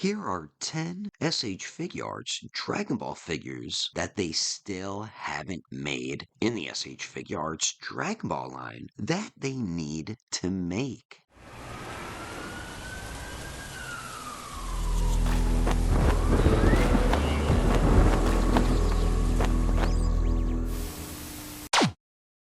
Here are 10 SH Figuarts Dragon Ball figures that they still haven't made in the SH Figuarts Dragon Ball line that they need to make.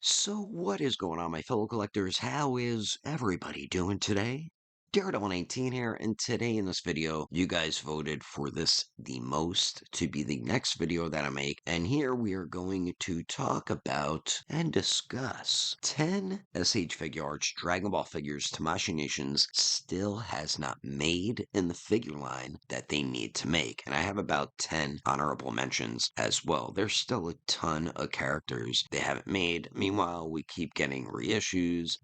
So what is going on, my fellow collectors? How is everybody doing today? Daredevil19 here, and today in this video, you guys voted for this the most to be the next video that I make, and here we are going to talk about and discuss 10 SH Figuarts Dragon Ball figures Tamashii Nations still has not made in the figure line that they need to make, and I have about 10 honorable mentions as well. There's still a ton of characters they haven't made. Meanwhile, we keep getting reissues,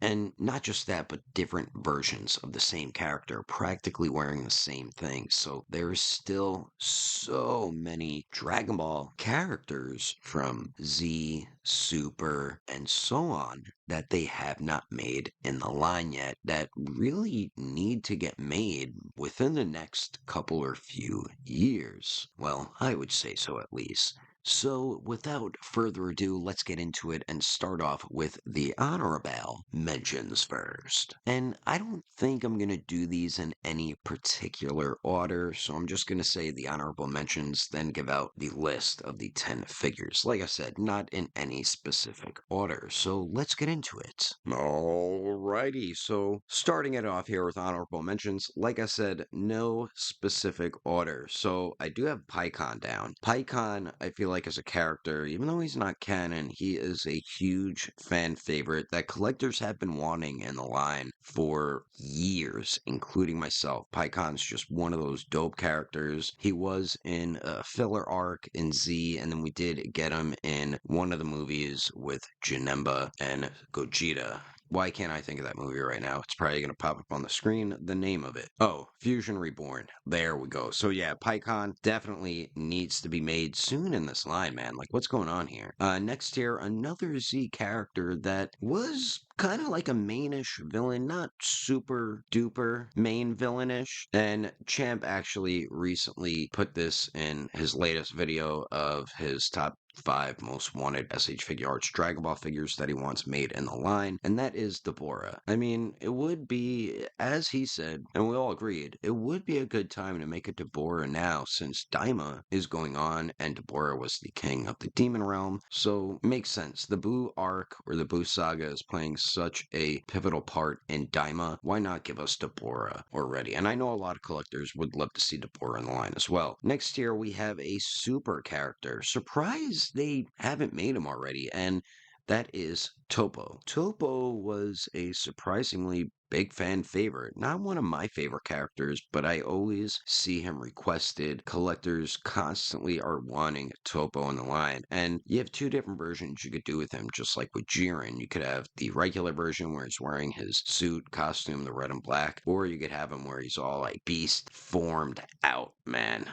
and not just that, but different versions of the same character practically wearing the same thing. So there's still so many Dragon Ball characters from Z, Super, and so on that they have not made in the line yet that really need to get made within the next couple or few years. Well, I would say so at least. So, without further ado, let's get into it and start off with the honorable mentions first. And I don't think I'm going to do these in any particular order, so I'm just going to say the honorable mentions, then give out the list of the 10 figures. Like I said, not in any specific order, so let's get into it. Alrighty, so starting it off here with honorable mentions, like I said, no specific order. So I do have Pycon down. Pycon, I feel like as a character, even though he's not canon, he is a huge fan favorite that collectors have been wanting in the line for years, including myself. Pycon's just one of those dope characters. He was in a filler arc in Z, and then we did get him in one of the movies with Janemba and Gogeta. Why can't I think of that movie right now? It's probably going to pop up on the screen. The name of it. Oh, Fusion Reborn. There we go. So yeah, Pycon definitely needs to be made soon in this line, man. Like, what's going on here? Next here, another Z character that was kind of like a mainish villain, not super duper main villainish. And Champ actually recently put this in his latest video of his top 5 most wanted SH Figuarts Dragon Ball figures that he wants made in the line, and that is Deborah. I mean, it would be, as he said, and we all agreed, it would be a good time to make a Deborah now since Daima is going on and Deborah was the king of the Demon Realm, so makes sense. The Buu arc or the Buu saga is playing such a pivotal part in Daima. Why not give us Deborah already? And I know a lot of collectors would love to see Deborah in the line as well. Next here we have a super character. Surprise they haven't made him already, and that is Topo. Topo was a surprisingly big fan favorite. Not one of my favorite characters, but I always see him requested. Collectors constantly are wanting Topo in the line. And you have two different versions you could do with him, just like with Jiren. You could have the regular version where he's wearing his suit, costume, the red and black, or you could have him where he's all like beast formed out, man,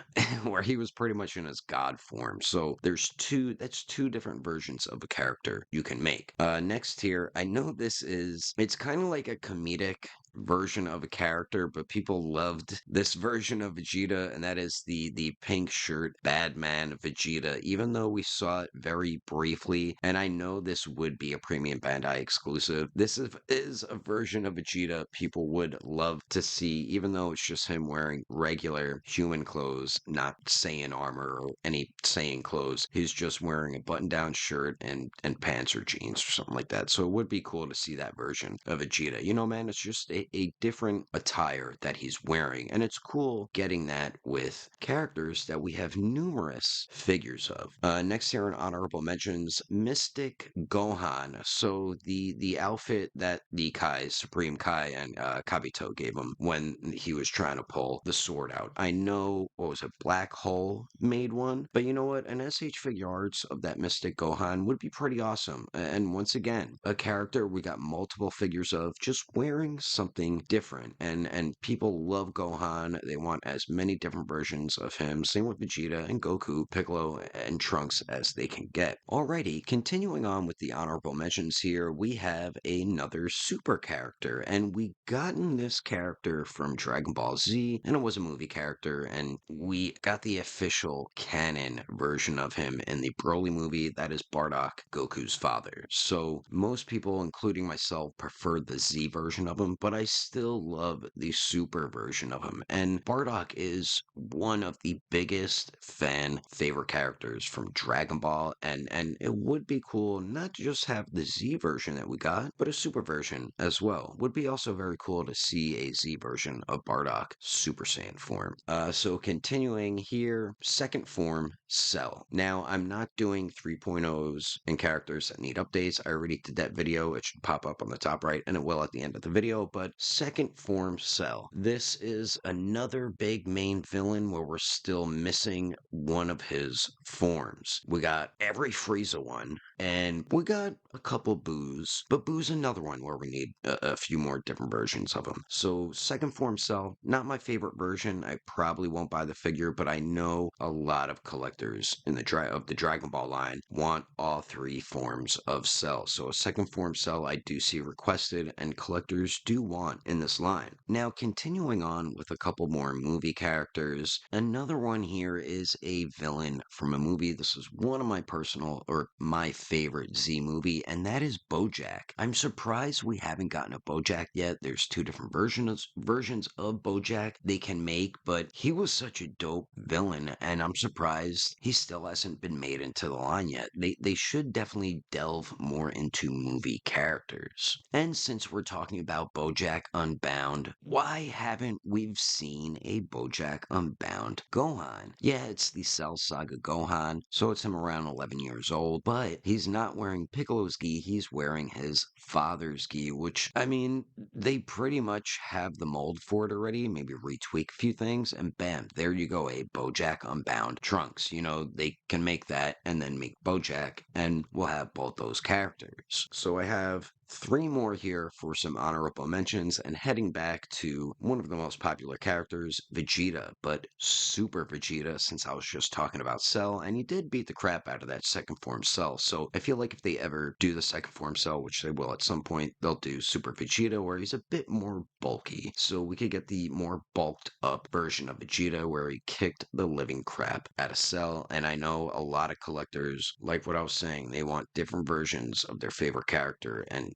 where he was pretty much in his god form. So that's two different versions of a character you can make. Next here, I know it's kind of like a comedic version of a character, but people loved this version of Vegeta, and that is the pink shirt bad man Vegeta, even though we saw it very briefly, and I know this would be a premium Bandai exclusive. This is a version of Vegeta people would love to see, even though it's just him wearing regular human clothes, not Saiyan armor or any Saiyan clothes. He's just wearing a button-down shirt and pants or jeans or something like that. So it would be cool to see that version of Vegeta. You know, man, it's just a different attire that he's wearing. And it's cool getting that with characters that we have numerous figures of. Next here in honorable mentions, Mystic Gohan. So the outfit that the Supreme Kai and Kabito gave him when he was trying to pull the sword out. I know, what was it, Black Hole made one, but you know what? An SH Figuarts of that Mystic Gohan would be pretty awesome. And once again, a character we got multiple figures of just wearing something something different. And people love Gohan. They want as many different versions of him. Same with Vegeta and Goku, Piccolo, and Trunks as they can get. Alrighty, continuing on with the honorable mentions here, we have another super character, and we gotten this character from Dragon Ball Z, and it was a movie character, and we got the official canon version of him in the Broly movie. That is Bardock, Goku's father. So most people, including myself, prefer the Z version of him, but I still love the super version of him. And Bardock is one of the biggest fan favorite characters from Dragon Ball, and it would be cool not to just have the Z version that we got, but a super version as well. Would be also very cool to see a Z version of Bardock Super Saiyan form. So continuing here, second form, Cell. Now, I'm not doing 3.0s and characters that need updates. I already did that video. It should pop up on the top right, and it will at the end of the video, but second form, Cell. This is another big main villain where we're still missing one of his forms. We got every Frieza one, and we got a couple Boos, but Boo's another one where we need a few more different versions of him. So second form Cell, not my favorite version. I probably won't buy the figure, but I know a lot of collectors in the Dragon Ball line want all three forms of Cell. So a second form Cell I do see requested, and collectors do want in this line. Now continuing on with a couple more movie characters, another one here is a villain from a movie. This is one of my personal, or my favorite Z movie, and that is BoJack. I'm surprised we haven't gotten a BoJack yet. There's two different versions of BoJack they can make, but he was such a dope villain, and I'm surprised he still hasn't been made into the line yet. They should definitely delve more into movie characters. And since we're talking about BoJack Unbound, why haven't we seen a BoJack Unbound Gohan? Yeah, it's the Cell Saga Gohan, so it's him around 11 years old, but he's not wearing Piccolo's gi, he's wearing his father's gi, which, I mean, they pretty much have the mold for it already, maybe retweak a few things, and bam, there you go, a BoJack Unbound Trunks. You know, they can make that and then make BoJack, and we'll have both those characters. So I have three more here for some honorable mentions, and heading back to one of the most popular characters, Vegeta, but Super Vegeta, since I was just talking about Cell, and he did beat the crap out of that second form Cell. So I feel like if they ever do the second form Cell, which they will at some point, they'll do Super Vegeta, where he's a bit more bulky. So we could get the more bulked up version of Vegeta, where he kicked the living crap out of Cell. And I know a lot of collectors, like what I was saying, they want different versions of their favorite character, and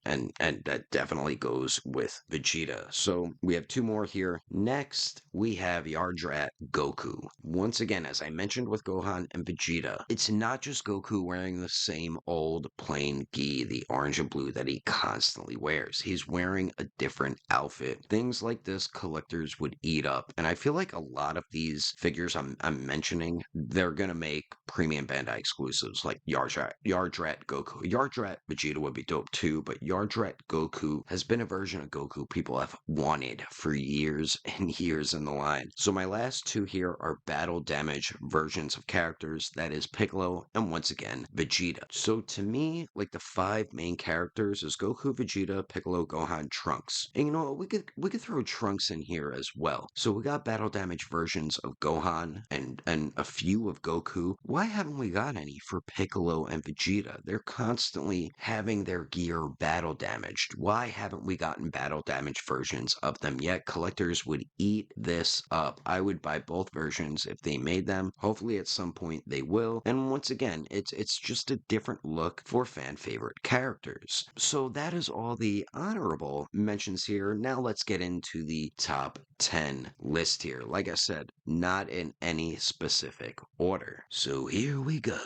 that definitely goes with Vegeta. So we have two more here. Next, we have Yardrat Goku. Once again, as I mentioned with Gohan and Vegeta, it's not just Goku wearing the same old plain gi, the orange and blue that he constantly wears. He's wearing a different outfit. Things like this collectors would eat up, and I feel like a lot of these figures I'm mentioning, they're gonna make premium Bandai exclusives like Yardrat Goku. Yardrat Vegeta would be dope too, but Yardrat Goku has been a version of Goku people have wanted for years and years in the line. So my last two here are battle damage versions of characters, that is Piccolo and once again Vegeta. So to me, like the five main characters is Goku, Vegeta, Piccolo, Gohan, Trunks. And you know what, we could throw Trunks in here as well. So we got battle damage versions of Gohan and a few of Goku. Why haven't we got any for Piccolo and Vegeta? They're constantly having their gear battle damaged. Why haven't we gotten battle damage versions of them yet? Collectors would eat this up. I would buy both versions if they made them. Hopefully at some point they will. And once again, it's just a different look for fan favorite characters. So that is all the honorable mentions here. Now let's get into the top 10 list here. Like I said, not in any specific order. So here we go.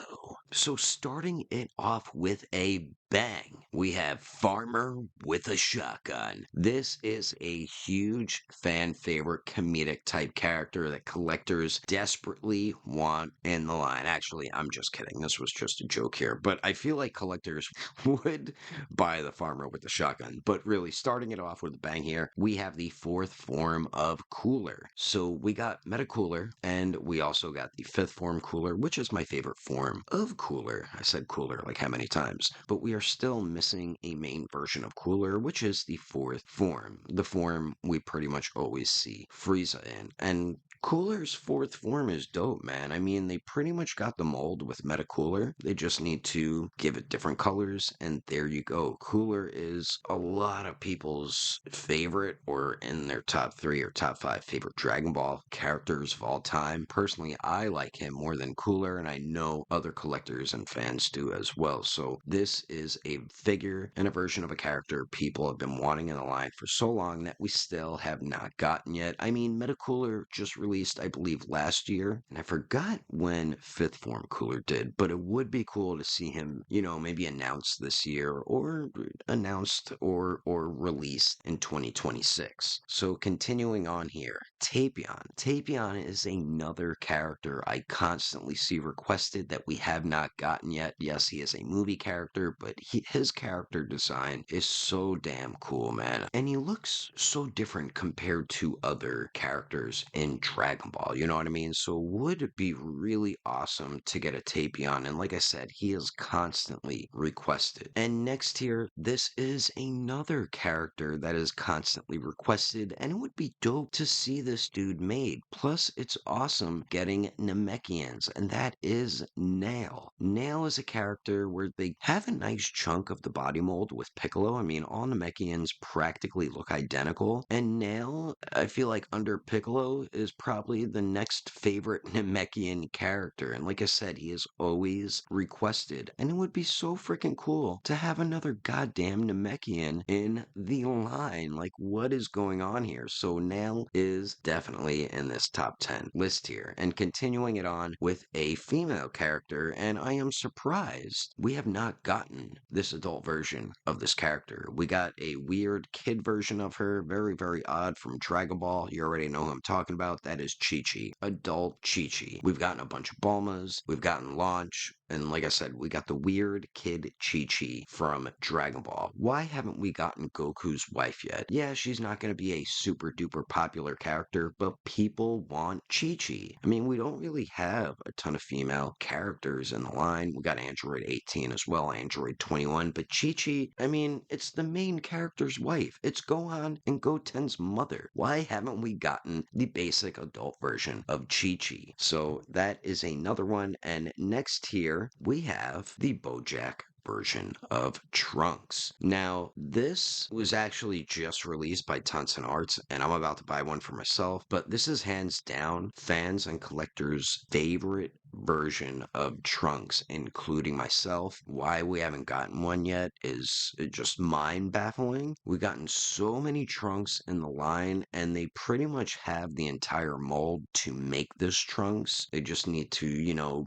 So starting it off with a bang, we have Farmer with a Shotgun. This is a huge fan favorite comedic type character that collectors desperately want in the line. Actually, I'm just kidding. This was just a joke here, but I feel like collectors would buy the Farmer with the Shotgun. But really, starting it off with a bang here, we have the fourth form of Cooler. So we got Meta Cooler, and we also got the fifth form Cooler, which is my favorite form of Cooler. I said Cooler like how many times? But we are still missing a main version of Cooler, which is the fourth form, the form we pretty much always see Frieza in. And Cooler's fourth form is dope, man. I mean, they pretty much got the mold with Meta Cooler. They just need to give it different colors, and there you go. Cooler is a lot of people's favorite, or in their top three or top five favorite Dragon Ball characters of all time. Personally, I like him more than Cooler, and I know other collectors and fans do as well. So this is a figure and a version of a character people have been wanting in the line for so long that we still have not gotten yet. I mean, Meta Cooler just released, I believe, last year, and I forgot when Fifth Form Cooler did, but it would be cool to see him, maybe announced this year, or announced or released in 2026. So continuing on here, Tapion. Tapion is another character I constantly see requested that we have not gotten yet. Yes, he is a movie character, but his character design is so damn cool, man. And he looks so different compared to other characters in Dragon Ball, you know what I mean? So would it be really awesome to get a Tapion? And like I said, he is constantly requested. And next here, this is another character that is constantly requested, and it would be dope to see this dude made. Plus, it's awesome getting Namekians, and that is Nail. Nail is a character where they have a nice chunk of the body mold with Piccolo. I mean, all Namekians practically look identical, and Nail, I feel like under Piccolo, is probably the next favorite Namekian character. And like I said, he is always requested, and it would be so freaking cool to have another goddamn Namekian in the line. Like, what is going on here? So Nail is definitely in this top 10 list here. And continuing it on with a female character, and I am surprised we have not gotten this adult version of this character. We got a weird kid version of her, very, very odd, from Dragon Ball. You already know who I'm talking about. That is Chi-Chi, adult Chi-Chi. We've gotten a bunch of Bulmas, we've gotten Launch, and like I said, we got the weird kid Chi-Chi from Dragon Ball. Why haven't we gotten Goku's wife yet? Yeah, she's not going to be a super duper popular character, but people want Chi-Chi. I mean, we don't really have a ton of female characters in the line. We got Android 18 as well, Android 21, but Chi-Chi, I mean, it's the main character's wife. It's Gohan and Goten's mother. Why haven't we gotten the basic adult version of Chi-Chi? So that is another one. And next here, we have the BoJack version of Trunks. Now, this was actually just released by Tonson Arts, and I'm about to buy one for myself, but this is hands down fans and collectors' favorite version of Trunks, including myself. Why we haven't gotten one yet is just mind baffling. We've gotten so many Trunks in the line, and they pretty much have the entire mold to make this Trunks. They just need to,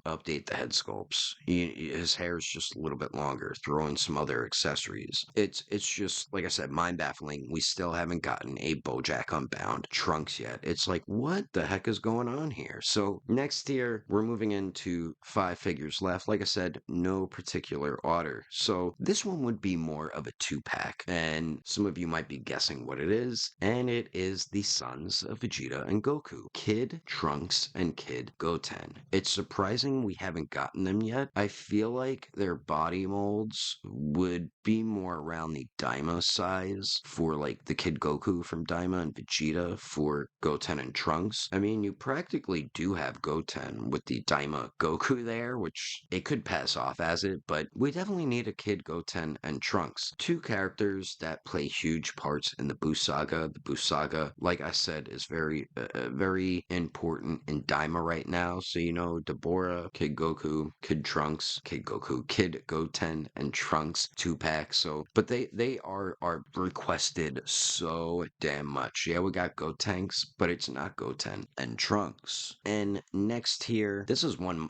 update the head sculpts. His hair is just a little bit longer, throw in some other accessories. It's just, like I said, mind baffling. We still haven't gotten a BoJack Unbound Trunks yet. It's like, what the heck is going on here? So next here, we're moving into 5 figures left. Like I said, no particular order. So this one would be more of a 2-pack, and some of you might be guessing what it is, and it is the sons of Vegeta and Goku, Kid Trunks and Kid Goten. It's surprising we haven't gotten them yet. I feel like their body molds would be more around the Daima size for like the Kid Goku from Daima and Vegeta for Goten and Trunks. I mean, you practically do have Goten with the Daima Goku there, which it could pass off as it, but we definitely need a Kid Goten and Trunks. 2 characters that play huge parts in the Buu Saga. The Buu Saga, like I said, is very important in Daima right now. So, Deborah, Kid Goku, Kid Trunks, Kid Goku, Kid Goten, and Trunks 2-pack. So, but they are requested so damn much. Yeah, we got Gotenks, but it's not Goten and Trunks. And next here, this is one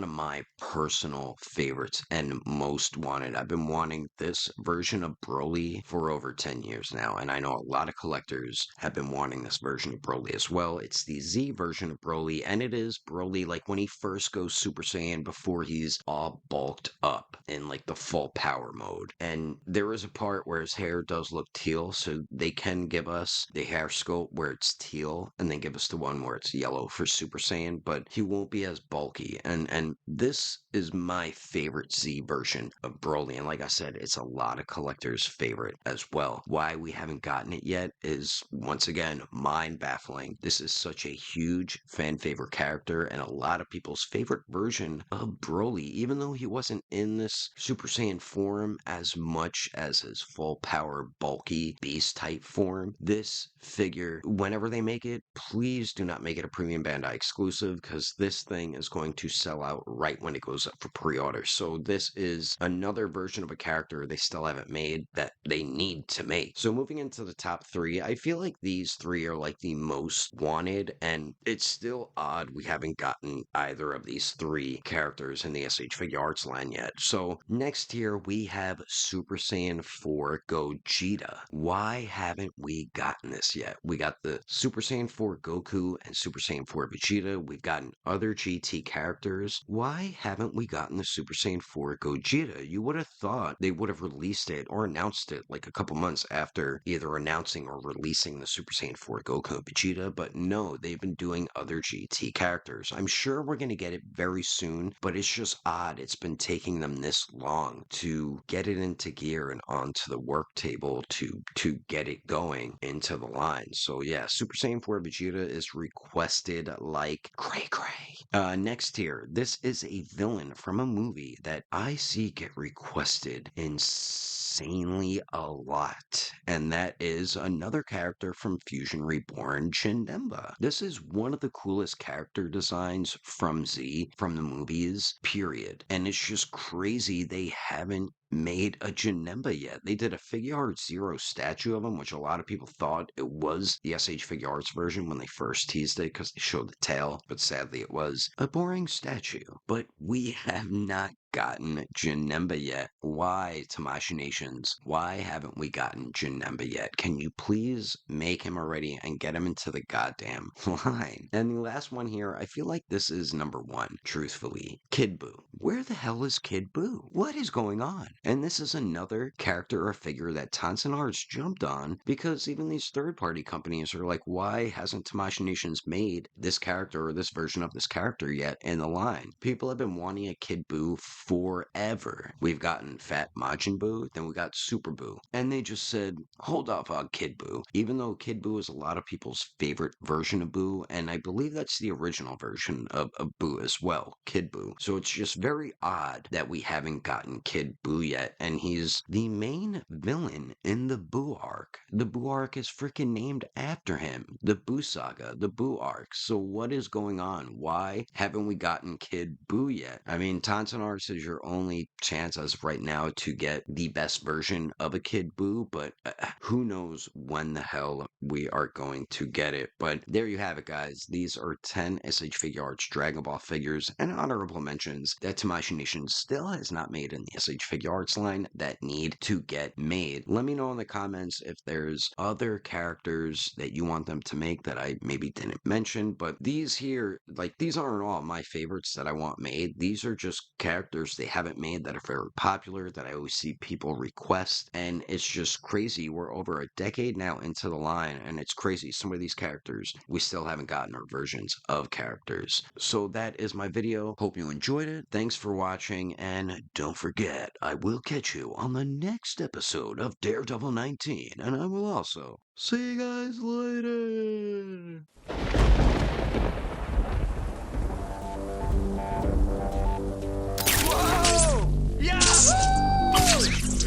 of my personal favorites and most wanted. I've been wanting this version of Broly for over 10 years now, and I know a lot of collectors have been wanting this version of Broly as well. It's the Z version of Broly, and it is Broly like when he first goes Super Saiyan before he's all bulked up in like the full power mode. And there is a part where his hair does look teal, so they can give us the hair sculpt where it's teal and then give us the one where it's yellow for Super Saiyan, but he won't be as bulked bulky. And this is my favorite Z version of Broly. And like I said, it's a lot of collectors' favorite as well. Why we haven't gotten it yet is, once again, mind baffling. This is such a huge fan favorite character and a lot of people's favorite version of Broly, even though he wasn't in this Super Saiyan form as much as his full power, bulky, beast type form. This figure, whenever they make it, please do not make it a premium Bandai exclusive, because this thing is going to sell out right when it goes up for pre-order. So this is another version of a character they still haven't made that they need to make. So moving into the top three, I feel like these three are like the most wanted, and it's still odd we haven't gotten either of these three characters in the SH Figuarts line yet. So next here we have Super Saiyan 4 Gogeta. Why haven't we gotten this yet? We got the Super Saiyan 4 Goku and Super Saiyan 4 Vegeta. We've gotten other GT characters. Why haven't we gotten the Super Saiyan 4 Gogeta? You would have thought they would have released it or announced it like a couple months after either announcing or releasing the Super Saiyan 4 Goku and Vegeta, but no, they've been doing other GT characters. I'm sure we're going to get it very soon, but it's just odd it's been taking them this long to get it into gear and onto the work table to get it going into the line. So yeah, Super Saiyan 4 Vegeta is requested like cray cray. Next here, this is a villain from a movie that I see get requested insanely a lot, and that is another character from Fusion Reborn, Janemba. This is one of the coolest character designs from Z, from the movies, period. And it's just crazy they haven't made a Janemba yet. They did a Figuarts Zero statue of him, which a lot of people thought it was the SH Figuarts version when they first teased it because they showed the tail, but sadly it was a boring statue. But we have not gotten Janemba yet. Why, Tamashii Nations? Why haven't we gotten Janemba yet? Can you please make him already and get him into the goddamn line? And the last one here, I feel like this is number one, truthfully. Kid Buu. Where the hell is Kid Buu? What is going on? And this is another character or figure that Tonson Arts jumped on, because even these third-party companies are like, why hasn't Tamashii Nations made this character or this version of this character yet in the line? People have been wanting a Kid Buu forever. We've gotten Fat Majin Buu, then we got Super Buu, and they just said, hold off on Kid Buu, even though Kid Buu is a lot of people's favorite version of Buu, and I believe that's the original version of Buu as well, Kid Buu. So it's just very odd that we haven't gotten Kid Buu yet, and he's the main villain in the Buu arc. The Buu arc is freaking named after him. The Buu Saga, the Buu arc. So what is going on? Why haven't we gotten Kid Buu yet? I mean, Tonson Arts is your only chance as of right now to get the best version of a Kid Buu, but who knows when the hell we are going to get it. But there you have it, guys. These are 10 SH Figuarts Dragon Ball figures and honorable mentions that Tamashii Nation still has not made in the SH Figuarts line that need to get made. Let me know in the comments if there's other characters that you want them to make that I maybe didn't mention, but these here, like, these aren't all my favorites that I want made. These are just characters they haven't made that are very popular that I always see people request, and it's just crazy. We're over a decade now into the line, and it's crazy. Some of these characters we still haven't gotten our versions of characters. So that is my video. Hope you enjoyed it. Thanks for watching, and don't forget, I will catch you on the next episode of Daredevil 19, and I will also see you guys later.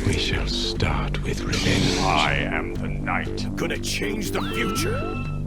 We shall start with revenge. I am the knight. Gonna change the future.